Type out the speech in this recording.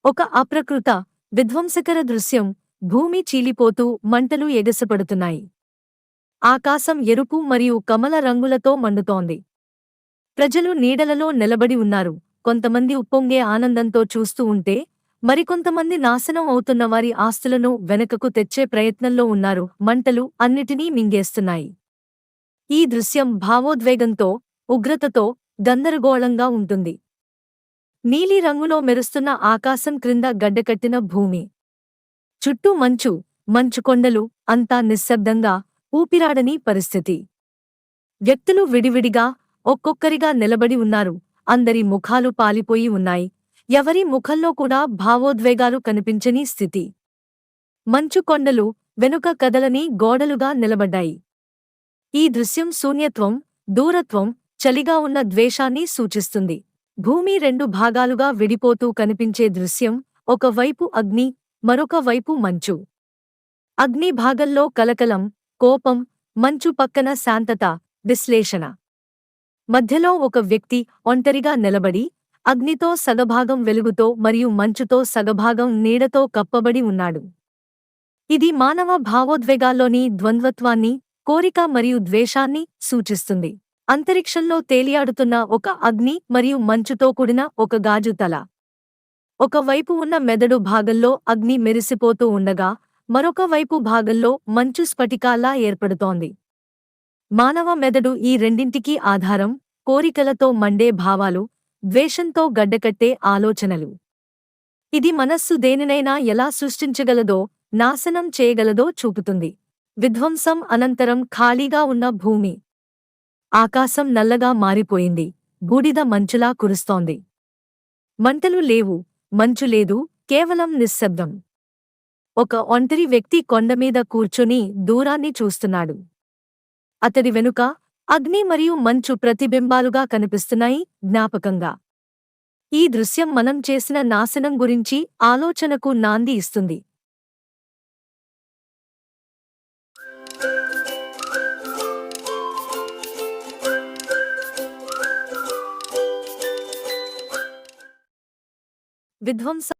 ఒక అప్రకృత విధ్వంసకర దృశ్యం. భూమి చీలిపోతూ మంటలు ఎగసిపడుతున్నాయి. ఆకాశం ఎరుపు మరియు కమల రంగులతో మండుతోంది. ప్రజలు నీడలలో నిలబడి ఉన్నారు. కొంతమంది ఉప్పొంగే ఆనందంతో చూస్తూ ఉంటే, మరికొంతమంది నాశనం అవుతున్న వారి ఆస్తులను వెనుకకు తెచ్చే ప్రయత్నంలో ఉన్నారు. మంటలు అన్నిటినీ మింగేస్తున్నాయి. ఈ దృశ్యం భావోద్వేగంతో, ఉగ్రతతో, గందరగోళంగా ఉంటుంది. నీలి రంగులో మెరుస్తున్న ఆకాశం క్రింద గడ్డకట్టిన భూమి. చుట్టూ మంచు, మంచు కొండలు, అంతా నిశ్శబ్దంగా, ఊపిరాడని పరిస్థితి. వ్యక్తులు విడివిడిగా, ఒక్కొక్కరిగా నిలబడి ఉన్నారు. అందరి ముఖాలు పాలిపోయి ఉన్నాయి. ఎవరి ముఖంలో కూడా భావోద్వేగాలు కనిపించని స్థితి. మంచు కొండలు వెనుక కదలని గోడలుగా నిలబడ్డాయి. ఈ దృశ్యం శూన్యత్వం, దూరత్వం, చలిగా ఉన్న ద్వేషాన్ని సూచిస్తుంది. భూమి రెండు భాగాలుగా విడిపోతూ కనిపించే దృశ్యం. ఒక వైపు అగ్ని, మరొక వైపు మంచు. అగ్ని భాగంలో కలకలం, కోపం, మంచు పక్కన శాంతత, విశ్లేషణ. మధ్యలో ఒక వ్యక్తి ఒంటరిగా నిలబడి, అగ్నితో సగభాగం వెలుగుతో మరియు మంచుతో సగభాగం నీడతో కప్పబడి ఉన్నాడు. ఇది మానవ భావోద్వేగాల్లోని ద్వంద్వత్వాన్ని, కోరిక మరియు ద్వేషాన్ని సూచిస్తుంది. అంతరిక్షంలో తేలియాడుతున్న ఒక అగ్ని మరియు మంచుతో కూడిన ఒక గాజు తల. ఒక వైపు ఉన్న మెదడు భాగంలో అగ్ని మెరిసిపోతూ ఉండగా, మరొక వైపు భాగంలో మంచు స్ఫటికాల్లా ఏర్పడుతోంది. మానవ మెదడు ఈ రెండింటికీ ఆధారం. కోరికలతో మండే భావాలు, ద్వేషంతో గడ్డకట్టే ఆలోచనలు. ఇది మనస్సు దేనినైనా ఎలా సృష్టించగలదో, నాశనం చేయగలదో చూపుతుంది. విధ్వంసం అనంతరం ఖాళీగా ఉన్న భూమి. ఆకాశం నల్లగా మారిపోయింది. బూడిద మంచులా కురుస్తోంది. మంటలు లేవు, మంచు లేదు, కేవలం నిశ్శబ్దం. ఒక ఒంటరి వ్యక్తి కొండమీద కూర్చొని దూరాన్ని చూస్తున్నాడు. అతడి వెనుక అగ్ని మరియు మంచు ప్రతిబింబాలుగా కనిపిస్తున్నాయి, జ్ఞాపకంగా. ఈ దృశ్యం మనం చేసిన నాశనం గురించి ఆలోచనకు నాంది ఇస్తుంది. విధ్వంసం